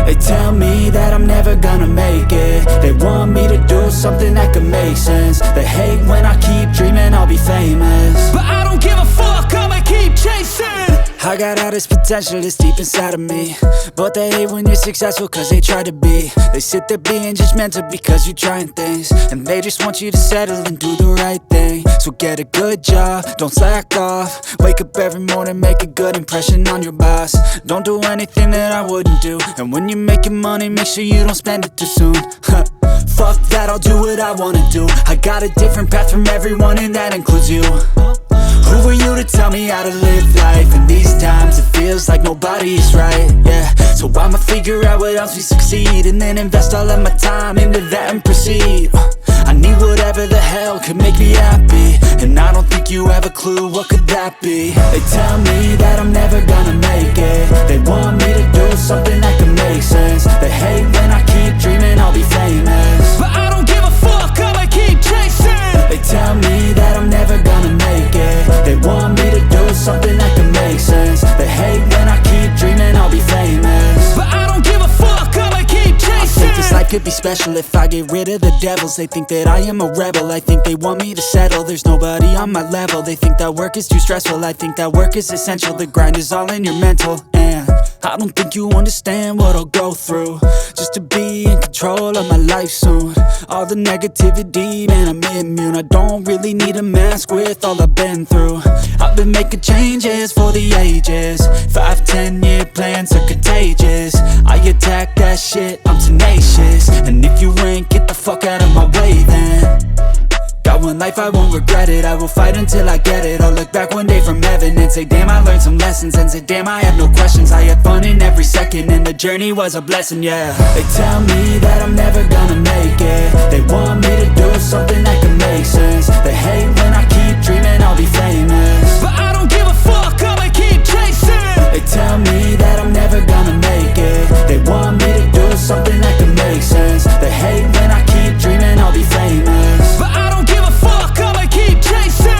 They tell me that I'm never gonna make it. They want me to do something that could make sense. They hate when I keep dreaming I'll be famous, but I don't give a fuck, I'ma keep chasing. I got all this potential that's deep inside of me, but they hate when you're successful cause they try to be. They sit there being judgmental because you're trying things, and they just want you to settle and do the right thing. So get a good job, don't slack off. Wake up every morning, make a good impression on your boss. Don't do anything that I wouldn't do, and when you're making money, make sure you don't spend it too soon. Fuck that, I'll do what I wanna do. I got a different path from everyone, and that includes you. Who are you to tell me how to live life? In these times it feels like nobody is right, yeah. So I'ma figure out what else we succeed, and then invest all of my time into that and proceed. I need whatever the hell could make me happy, and I don't think you have a clue what could that be. They tell me that I'm never gonna make it. They want me to do something that could make sense. They hate when I keep dreaming I'll be famous, but I don't give a fuck, I'ma keep chasing. They tell me that I'm never gonna make it. They want me to do something that can make sense. They hate when I keep dreaming I'll be famous, but I don't give a fuck, I'ma keep chasing. I think this life could be special if I get rid of the devils. They think that I am a rebel, I think they want me to settle. There's nobody on my level. They think that work is too stressful, I think that work is essential. The grind is all in your mental, and I don't think you understand what I'll go through just to be in control of my life soon. All the negativity, man, I'm immune. I don't really need a mask with all I've been through. I've been making changes for the ages. 5-10 year plans are contagious. I attack that shit, I'm tenacious. And if you ain't, get the fuck out of my way then. Got one life, I won't regret it. I will fight until I get it. I'll look back one day from heaven and say, damn, I learned some lessons. And say, damn, I had no questions. I had fun in every second, and the journey was a blessing, yeah. They tell me that I'm never gonna make it. They want me to do something that can make sense. They hate when I keep dreaming I'll be famous, but I don't give a fuck, I'ma keep chasing. They tell me that I'm never gonna make it. They want me to do something that can make sense. They hate when I keep dreaming I'll be famous, but I don't give a fuck, I'ma keep chasing.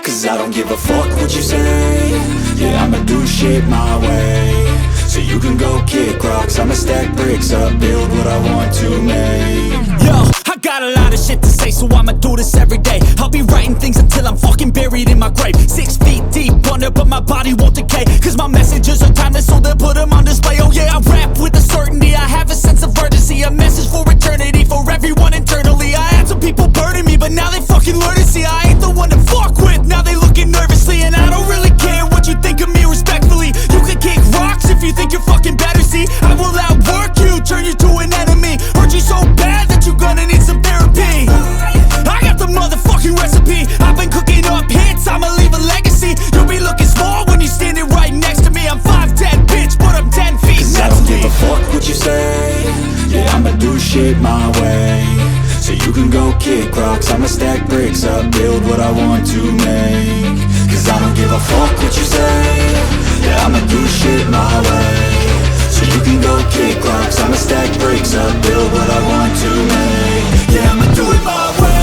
Cause I don't give a fuck what you say. Yeah, I'ma do shit my way. So you can go kick rocks, I'ma stack bricks up, build what I want to make. Yo, I got a lot of shit to say, so I'ma do this every day. I'll be writing things until I'm fucking buried in my grave. 6 feet deep under, but my body won't decay. Cause my messages are timeless, so they'll put them on display. Oh yeah, I rap with a certainty, I have a sense of urgency. A message for eternity, for everyone internally. I had some people burning me, but now they fucking learn to see I ain't the one to fuck with, now they looking nervously. And I don't really care what you think of me, respectfully. You can kick rocks if you think you're fucking better, see. I will outwork you, turn you to an enemy. Hurt you so bad that you're gonna need some therapy. I got the motherfucking recipe. I've been cooking up hits, I'ma leave a legacy. You'll be looking small when you're standing right next to me. I'm 5'10", bitch, but I'm 10 feet next to me. Cause I don't give a fuck what you say. Yeah, I'ma do shit my way. So you can go kick rocks, I'ma stack bricks up, build what I want to make. Cause I don't give a fuck what you say. Yeah, I'ma do shit my way. So you can go kick rocks, I'ma stack bricks up, build what I want to make. Yeah, I'ma do it my way.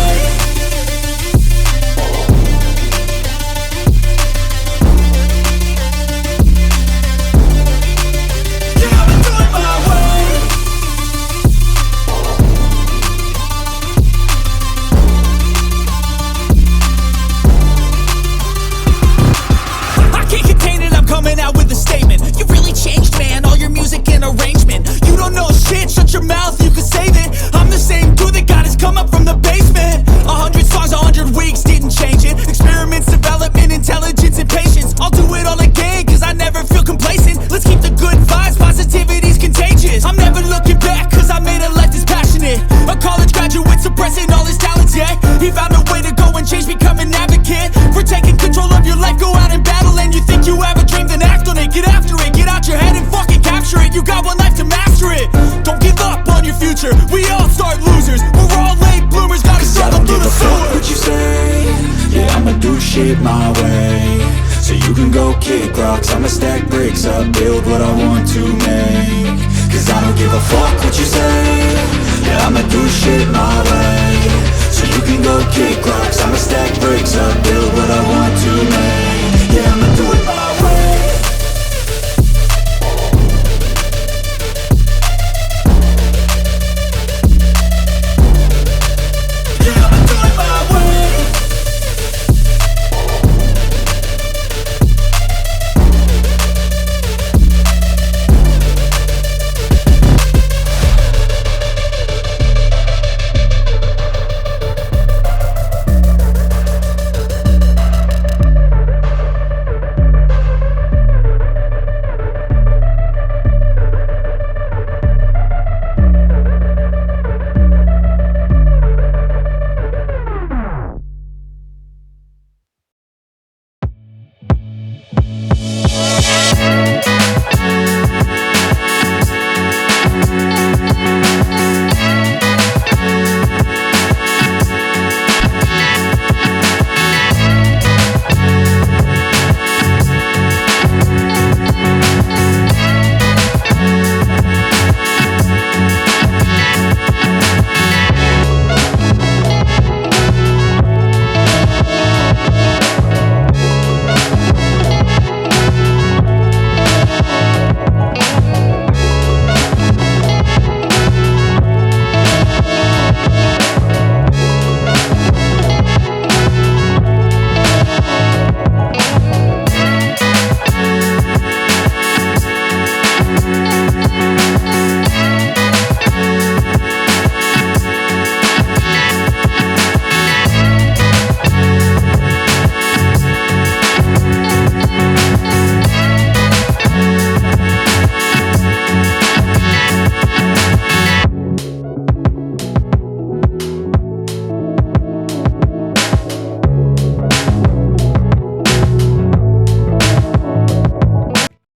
Coming out with a statement. You really changed, man, all your music and arrangement. You don't know shit, shut your mouth, you can save it. I'm the same dude that got his come up from the basement. 100 songs, 100 weeks, didn't change it. Experiments, development, intelligence, and patience. I'll do it all again, cause I never feel complacent. Let's keep the good vibes, positivity's contagious. I'm never looking back, cause I made a life that's passionate. A college graduate suppressing all his talents, yeah. He found a way to go and change, become an advocate. For taking control of your life, go out and battle. And you think you have a dream, then act on it. Get after it, get out your head and fucking capture it. You got one life to master it. Don't give up on your future, we all start losers. We're all late bloomers, gotta struggle through the sewer. What you say? Yeah, I'ma do shit my way. So you can go kick rocks, I'ma stack bricks up, build what I want to make. Cause I don't give a fuck what you say, yeah, I'ma do shit my way. So you can go kick rocks, I'ma stack bricks up, build what I